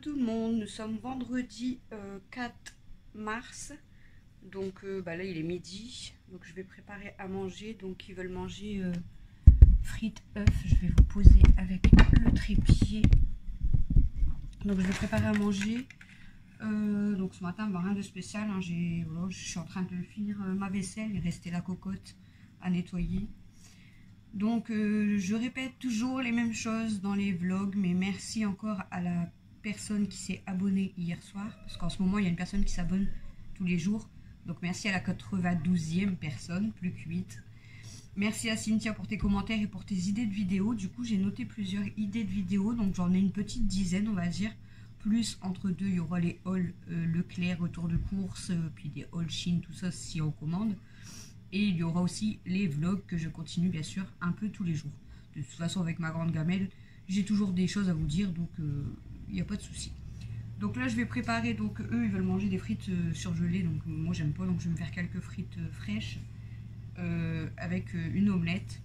tout le monde, nous sommes vendredi 4 mars, donc là il est midi, donc je vais préparer à manger, donc ils veulent manger frites, œufs, je vais vous poser avec le trépied, donc je vais préparer à manger, donc ce matin rien de spécial, hein, je suis en train de finir ma vaisselle, il restait la cocotte à nettoyer. Donc je répète toujours les mêmes choses dans les vlogs, mais merci encore à la personne qui s'est abonnée hier soir, parce qu'en ce moment il y a une personne qui s'abonne tous les jours, donc merci à la 92e personne, plus que 8. Merci à Cynthia pour tes commentaires et pour tes idées de vidéos. Du coup j'ai noté plusieurs idées de vidéos, donc j'en ai une petite dizaine on va dire, plus entre deux il y aura les hauls Leclerc, retour de course, puis des hauls Chine, tout ça si on commande. Et il y aura aussi les vlogs que je continue bien sûr un peu tous les jours. De toute façon avec ma grande gamelle, j'ai toujours des choses à vous dire, donc il n'y a pas de souci. Donc là je vais préparer, donc eux ils veulent manger des frites surgelées, donc moi j'aime pas, donc je vais me faire quelques frites fraîches avec une omelette.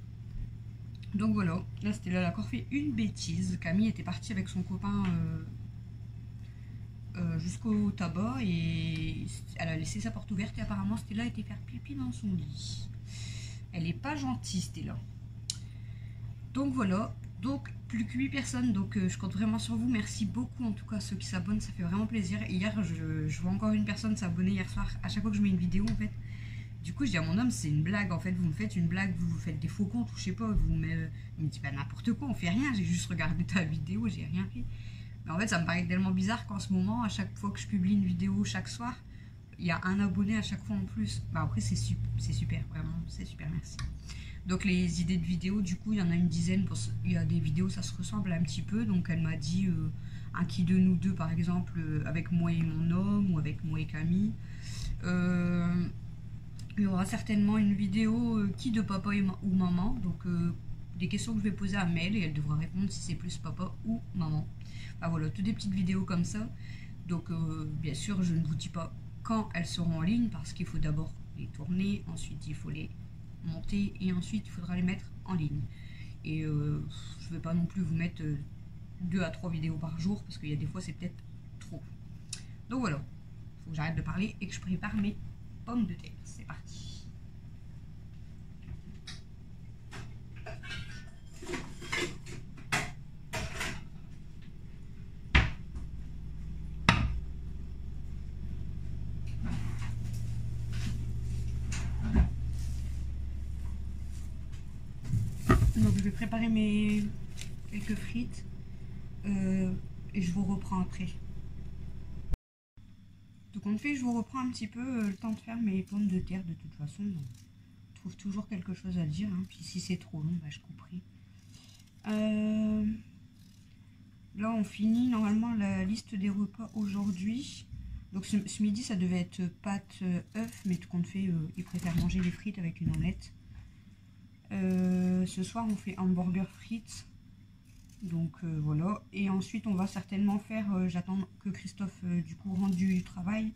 Donc voilà, là c'était là, elle a encore fait une bêtise. Camille était partie avec son copain jusqu'au tabac et elle a laissé sa porte ouverte et apparemment Stella était faire pipi dans son lit. Elle est pas gentille Stella. Donc voilà, donc plus que 8 personnes, donc je compte vraiment sur vous. Merci beaucoup en tout cas ceux qui s'abonnent, ça fait vraiment plaisir. Et hier je vois encore une personne s'abonner hier soir à chaque fois que je mets une vidéo en fait. Du coup je dis à mon homme c'est une blague en fait, vous me faites une blague, vous faites des faux comptes ou je sais pas, il me dit bah n'importe quoi, on fait rien, j'ai juste regardé ta vidéo, j'ai rien fait. Mais en fait ça me paraît tellement bizarre qu'en ce moment à chaque fois que je publie une vidéo chaque soir, il y a un abonné à chaque fois en plus. Bah après c'est super, vraiment c'est super, merci. Donc les idées de vidéos, du coup il y en a une dizaine, il y a des vidéos ça se ressemble un petit peu, donc elle m'a dit un qui de nous deux par exemple, avec moi et mon homme ou avec moi et Camille. Il y aura certainement une vidéo qui de papa ou maman, donc des questions que je vais poser à Mel et elle devra répondre si c'est plus papa ou maman. Bah voilà, toutes des petites vidéos comme ça. Donc bien sûr je ne vous dis pas quand elles seront en ligne parce qu'il faut d'abord les tourner, ensuite il faut les monter et ensuite il faudra les mettre en ligne. Et je ne vais pas non plus vous mettre 2 à 3 vidéos par jour parce qu'il y a des fois c'est peut-être trop. Donc voilà, il faut que j'arrête de parler et que je prépare mes pommes de terre. C'est parti. Donc je vais préparer mes quelques frites et je vous reprends après. Donc en fait je vous reprends un petit peu le temps de faire mes pommes de terre. De toute façon je trouve toujours quelque chose à dire, hein. Puis si c'est trop long bah, je couperai. Là on finit normalement la liste des repas aujourd'hui. Donc ce midi ça devait être pâtes œufs, mais tout compte fait ils préfèrent manger les frites avec une omelette. Ce soir on fait hamburger frites, donc voilà, et ensuite on va certainement faire, j'attends que Christophe du coup rentre du travail,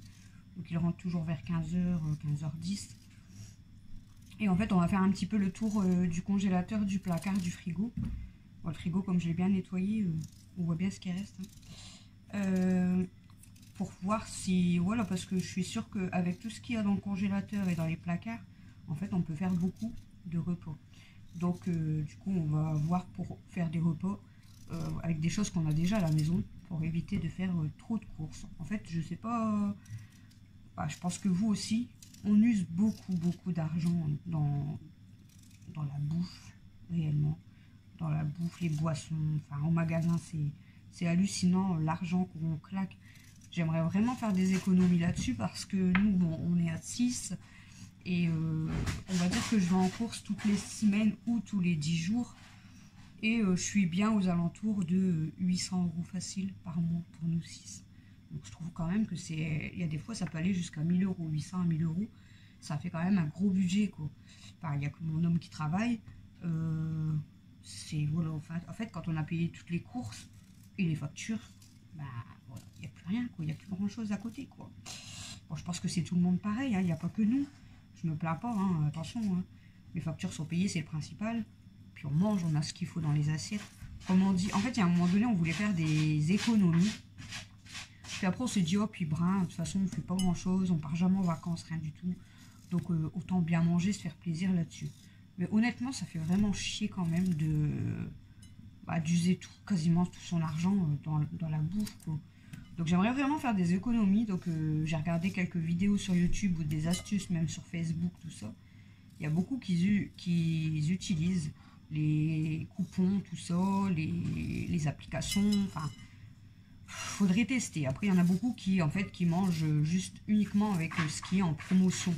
donc il rentre toujours vers 15h, 15h10, et en fait on va faire un petit peu le tour du congélateur, du placard, du frigo. Bon, le frigo comme je l'ai bien nettoyé, on voit bien ce qui reste, hein. Pour voir si, voilà, parce que je suis sûre qu'avec tout ce qu'il y a dans le congélateur et dans les placards, en fait on peut faire beaucoup de repas. Donc du coup on va voir pour faire des repas avec des choses qu'on a déjà à la maison pour éviter de faire trop de courses. En fait je sais pas, bah, je pense que vous aussi on use beaucoup d'argent dans la bouffe, réellement dans la bouffe, les boissons, enfin au magasin c'est hallucinant l'argent qu'on claque. J'aimerais vraiment faire des économies là-dessus parce que nous bon, on est à 6. Et on va dire que je vais en course toutes les semaines ou tous les 10 jours. Et je suis bien aux alentours de 800 € facile par mois pour nous 6. Donc je trouve quand même que c'est... Il y a des fois ça peut aller jusqu'à 1000 €, 800 à 1000 €. Ça fait quand même un gros budget quoi. Enfin, il n'y a que mon homme qui travaille. C'est voilà, enfin, en fait quand on a payé toutes les courses et les factures, bah voilà, il n'y a plus rien quoi. Il n'y a plus grand chose à côté quoi. Bon, je pense que c'est tout le monde pareil, hein, il n'y a pas que nous. Je me plains pas, hein, attention, hein. Les factures sont payées, c'est le principal. Puis on mange, on a ce qu'il faut dans les assiettes. Comme on dit, en fait, il y a un moment donné, on voulait faire des économies. Puis après on s'est dit, oh puis brun, de toute façon on fait pas grand chose, on part jamais en vacances, rien du tout. Donc autant bien manger, se faire plaisir là-dessus. Mais honnêtement ça fait vraiment chier quand même de d'user tout, quasiment tout son argent dans la bouffe quoi. Donc j'aimerais vraiment faire des économies. Donc j'ai regardé quelques vidéos sur YouTube ou des astuces même sur Facebook, tout ça. Il y a beaucoup qui utilisent les coupons, tout ça, les applications, enfin faudrait tester. Après il y en a beaucoup qui mangent juste uniquement avec ce qui est en promotion.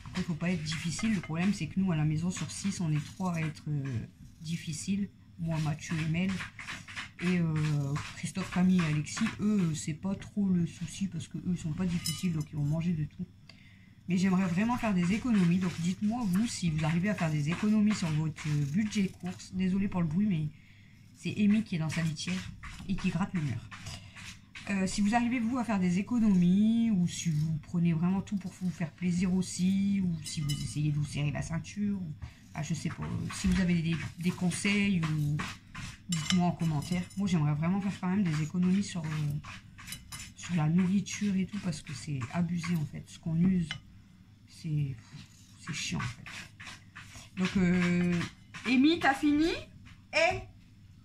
Après il faut pas être difficile, le problème c'est que nous à la maison sur 6 on est 3 à être difficiles. Moi, Mathieu et Mel. Et Christophe, Camille et Alexis, eux, c'est pas trop le souci parce que eux, ils sont pas difficiles, donc ils vont manger de tout. Mais j'aimerais vraiment faire des économies. Donc dites-moi, vous, si vous arrivez à faire des économies sur votre budget course. Désolé pour le bruit, mais c'est Amy qui est dans sa litière et qui gratte le mur. Si vous arrivez, vous, à faire des économies, ou si vous prenez vraiment tout pour vous faire plaisir aussi, ou si vous essayez de vous serrer la ceinture, ou... je sais pas, si vous avez des conseils, ou dites-moi en commentaire. Moi j'aimerais vraiment faire quand même des économies sur la nourriture et tout, parce que c'est abusé en fait. Ce qu'on use, c'est chiant en fait. Donc Amy, t'as fini?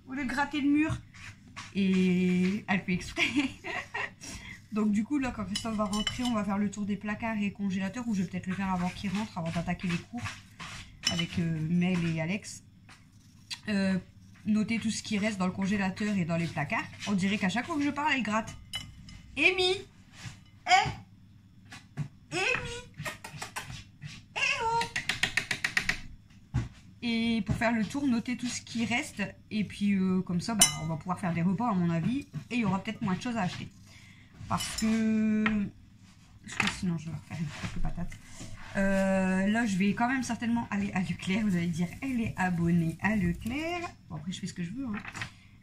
Au lieu de gratter le mur. Et elle fait exprès. Donc du coup là quand Christophe va rentrer, on va faire le tour des placards et congélateurs, ou je vais peut-être le faire avant qu'il rentre, avant d'attaquer les cours avec Mel et Alex. Notez tout ce qui reste dans le congélateur et dans les placards. On dirait qu'à chaque fois que je parle, elle gratte. Amy, Amy, oh. Et pour faire le tour, notez tout ce qui reste. Et puis comme ça, on va pouvoir faire des repas à mon avis. Et il y aura peut-être moins de choses à acheter. Parce que sinon je vais refaire quelques patates. Là je vais quand même certainement aller à Leclerc. Vous allez dire elle est abonnée à Leclerc. Bon après je fais ce que je veux hein.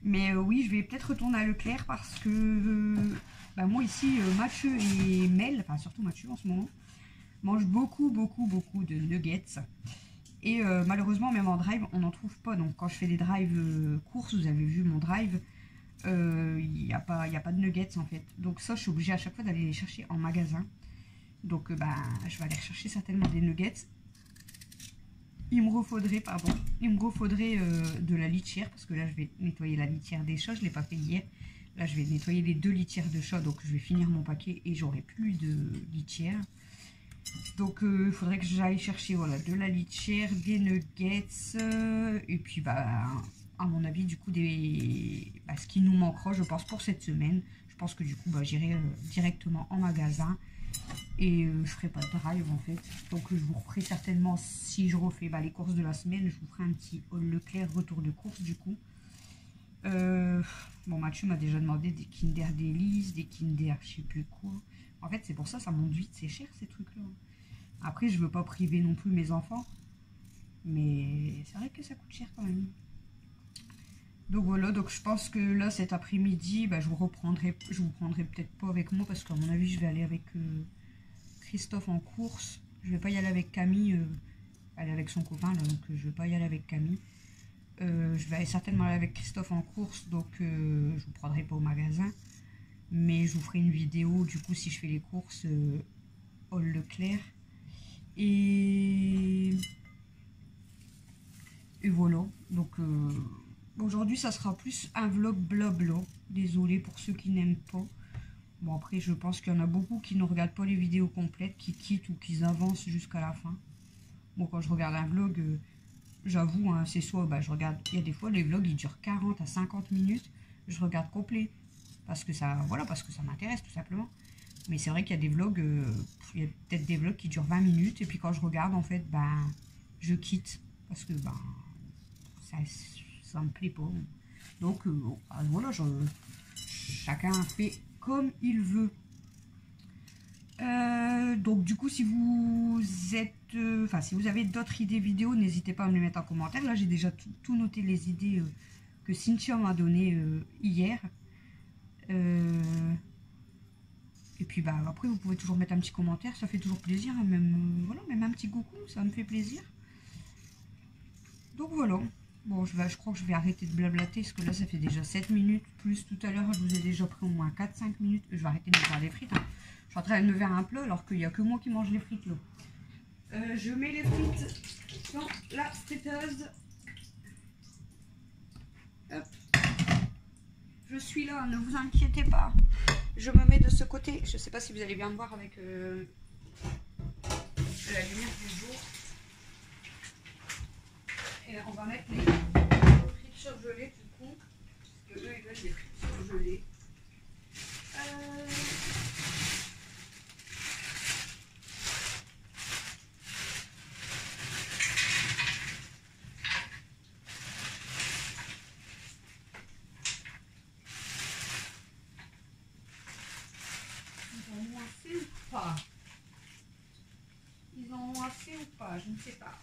Mais oui je vais peut-être retourner à Leclerc parce que moi ici Mathieu et Mel, enfin surtout Mathieu en ce moment, mange beaucoup de nuggets. Et malheureusement même en drive on n'en trouve pas. Donc quand je fais des drives courses, vous avez vu mon drive, il n'y a pas de nuggets en fait. Donc ça je suis obligée à chaque fois d'aller les chercher en magasin. Donc je vais aller chercher certainement des nuggets. Il me refaudrait de la litière, parce que là je vais nettoyer la litière des chats, je ne l'ai pas fait hier. Là je vais nettoyer les 2 litières de chat, donc je vais finir mon paquet et j'aurai plus de litière. Donc il faudrait que j'aille chercher voilà, de la litière, des nuggets, et puis à mon avis du coup ce qui nous manquera je pense pour cette semaine. Je pense que du coup j'irai directement en magasin et je ferai pas de drive en fait. Donc je vous referai certainement, si je refais les courses de la semaine, je vous ferai un petit Leclerc retour de course du coup. Bon Mathieu m'a déjà demandé des Kinder Delice, des Kinder je sais plus quoi. En fait c'est pour ça monte vite, c'est cher ces trucs là. Après je veux pas priver non plus mes enfants, mais c'est vrai que ça coûte cher quand même. Donc voilà, donc je pense que là cet après-midi je vous prendrai peut-être pas avec moi, parce qu'à mon avis je vais aller avec Christophe en course. Je vais pas y aller avec Camille, elle est avec son copain là, donc je vais pas y aller avec Camille. Je vais certainement aller avec Christophe en course, donc je vous prendrai pas au magasin, mais je vous ferai une vidéo du coup si je fais les courses au Leclerc. Et voilà, donc aujourd'hui ça sera plus un vlog blabla, désolé pour ceux qui n'aiment pas. Bon après je pense qu'il y en a beaucoup qui ne regardent pas les vidéos complètes, qui quittent ou qui avancent jusqu'à la fin. Bon quand je regarde un vlog, j'avoue hein, c'est soit je regarde, il y a des fois les vlogs ils durent 40 à 50 minutes, je regarde complet. Parce que ça m'intéresse tout simplement. Mais c'est vrai qu'il y a des vlogs, il y a peut-être des vlogs qui durent 20 minutes. Et puis quand je regarde en fait, je quitte. Parce que ça me plaît pas. Donc voilà, chacun fait comme il veut. Donc du coup si vous êtes, si vous avez d'autres idées vidéo, n'hésitez pas à me les mettre en commentaire. Là j'ai déjà tout noté, les idées que Cynthia m'a donné hier. Et puis après vous pouvez toujours mettre un petit commentaire, ça fait toujours plaisir, hein, même un petit coucou, ça me fait plaisir. Donc voilà, Bon, je crois que je vais arrêter de blablater parce que là, ça fait déjà 7 minutes. Plus tout à l'heure, je vous ai déjà pris au moins 4-5 minutes. Je vais arrêter de me faire des frites. Hein. Je suis en train de me faire un plat alors qu'il n'y a que moi qui mange les frites là. Je mets les frites dans la friteuse. Hop. Je suis là, ne vous inquiétez pas. Je me mets de ce côté. Je ne sais pas si vous allez bien me voir avec la lumière du jour. Et on va mettre les frites surgelées du coup. Parce que eux ils veulent des frites surgelées. Ils en ont assez ou pas? Ils en ont assez ou pas? Je ne sais pas.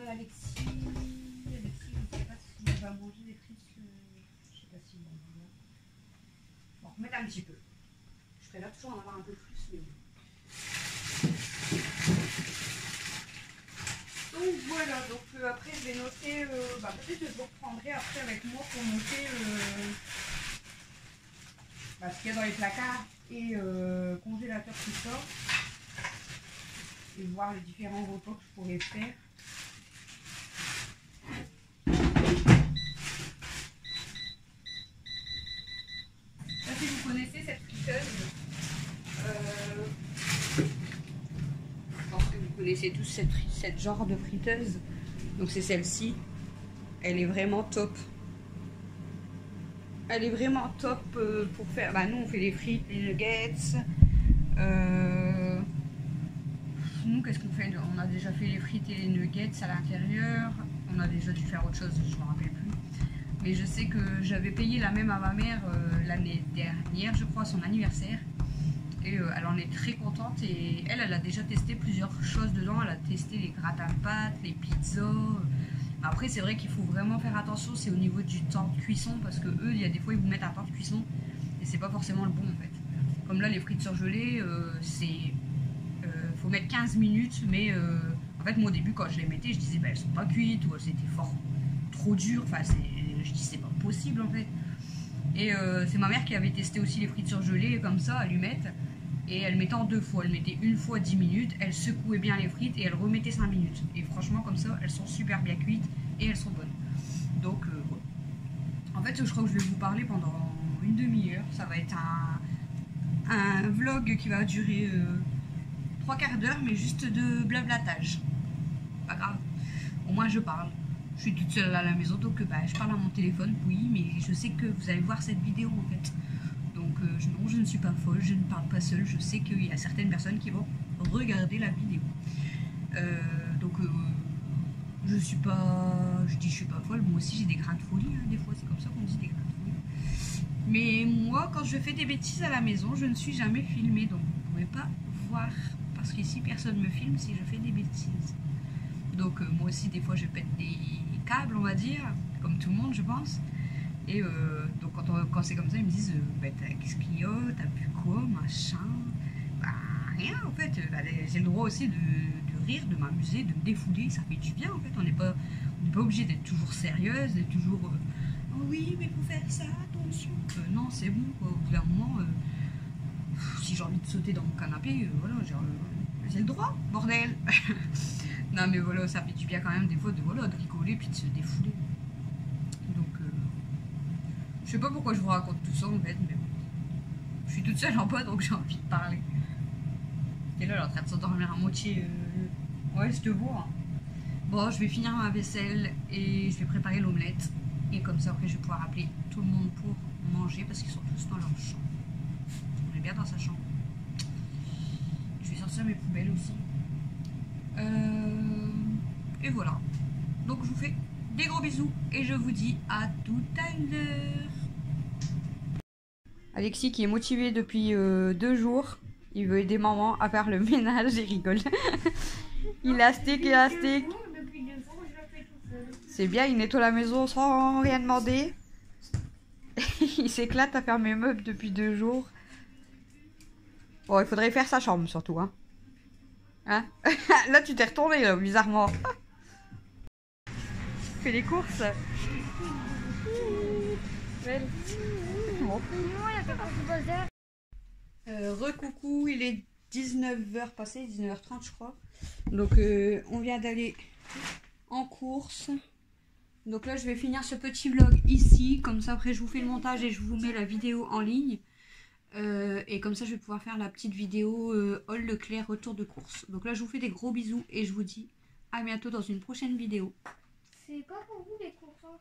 Alexis, je ne sais pas s'il va manger des frites. Je ne sais pas s'il va en vouloir. Bon, remettre un petit peu. Je ferais là toujours en avoir un peu plus, mais bon. Donc voilà, donc après je vais noter, peut-être que je vous reprendrai après avec moi pour noter ce qu'il y a dans les placards et congélateur qui sort. Et voir les différents repas que je pourrais faire. Là, si vous connaissez cette friteuse, je pense que vous connaissez tous cette genre de friteuse. Donc c'est celle-ci. Elle est vraiment top. Elle est vraiment top pour faire. Nous on fait les frites, les nuggets. Nous, qu'est-ce qu'on fait? On a déjà fait les frites et les nuggets à l'intérieur. On a déjà dû faire autre chose, je ne me rappelle plus. Mais je sais que j'avais payé la même à ma mère l'année dernière, je crois, à son anniversaire. Et elle en est très contente. Et elle a déjà testé plusieurs choses dedans. Elle a testé les gratins de pâtes, les pizzas. Après, c'est vrai qu'il faut vraiment faire attention. C'est au niveau du temps de cuisson. Parce que eux, il y a des fois, ils vous mettent un temps de cuisson. Et c'est pas forcément le bon, en fait. Comme là, les frites surgelées, c'est... faut mettre 15 minutes, mais en fait moi au début quand je les mettais je disais elles sont pas cuites ou elles étaient trop dures, enfin je dis c'est pas possible en fait. Et c'est ma mère qui avait testé aussi les frites surgelées comme ça, allumettes, et elle mettait en 2 fois, elle mettait une fois 10 minutes, elle secouait bien les frites et elle remettait 5 minutes. Et franchement comme ça elles sont super bien cuites et elles sont bonnes. Donc voilà. En fait je crois que je vais vous parler pendant une demi-heure, ça va être un vlog qui va durer 3/4 d'heure, mais juste de blablatage. Pas grave, au moins je parle. Je suis toute seule à la maison, donc je parle à mon téléphone, oui, mais je sais que vous allez voir cette vidéo en fait. Donc non, je ne suis pas folle, je ne parle pas seule, je sais qu'il y a certaines personnes qui vont regarder la vidéo. Je suis pas... Je dis je suis pas folle, moi aussi j'ai des grains de folie, hein, des fois c'est comme ça qu'on dit, des grains de folie. Mais moi, quand je fais des bêtises à la maison, je ne suis jamais filmée, donc vous ne pouvez pas voir. Parce qu'ici, personne me filme si je fais des bêtises. Donc moi aussi, des fois, je pète des câbles, on va dire, comme tout le monde, je pense. Et donc quand c'est comme ça, ils me disent qu'est-ce qu'il y a, t'as bu quoi, machin. Rien, en fait. J'ai le droit aussi de rire, de m'amuser, de me défouler. Ça fait du bien, en fait. On n'est pas obligé d'être toujours sérieuse, d'être toujours... oh oui, mais faut faire ça, attention. Non, c'est bon, quoi. Au bout d'un moment... si j'ai envie de sauter dans mon canapé, voilà, j'ai le droit, bordel. Non mais voilà, ça fait du bien quand même des fois de rigoler puis de se défouler. Donc je sais pas pourquoi je vous raconte tout ça en fait, mais bon. Je suis toute seule en bas donc j'ai envie de parler. Et là elle est en train de s'endormir à moitié. Ouais, je te vois. Hein. Bon, je vais finir ma vaisselle et je vais préparer l'omelette. Et comme ça après je vais pouvoir appeler tout le monde pour manger parce qu'ils sont tous dans leur chambre. On est bien dans sa chambre. Je vais sortir mes poubelles aussi. Et voilà. Donc je vous fais des gros bisous et je vous dis à tout à l'heure. Alexis qui est motivé depuis 2 jours. Il veut aider maman à faire le ménage, il rigole. Il astique. C'est bien, il nettoie la maison sans rien demander. Il s'éclate à faire mes meubles depuis 2 jours. Bon, il faudrait faire sa chambre surtout, hein. Hein? Là, tu t'es retourné, là, bizarrement. fait les courses. Belle. Recoucou, il est 19h passé, 19h30 je crois. Donc on vient d'aller en course. Donc là je vais finir ce petit vlog ici. Comme ça après je vous fais le montage et je vous mets la vidéo en ligne. Et comme ça je vais pouvoir faire la petite vidéo Haul Leclerc retour de course. Donc là je vous fais des gros bisous et je vous dis à bientôt dans une prochaine vidéo. C'est pas pour vous les courses, hein.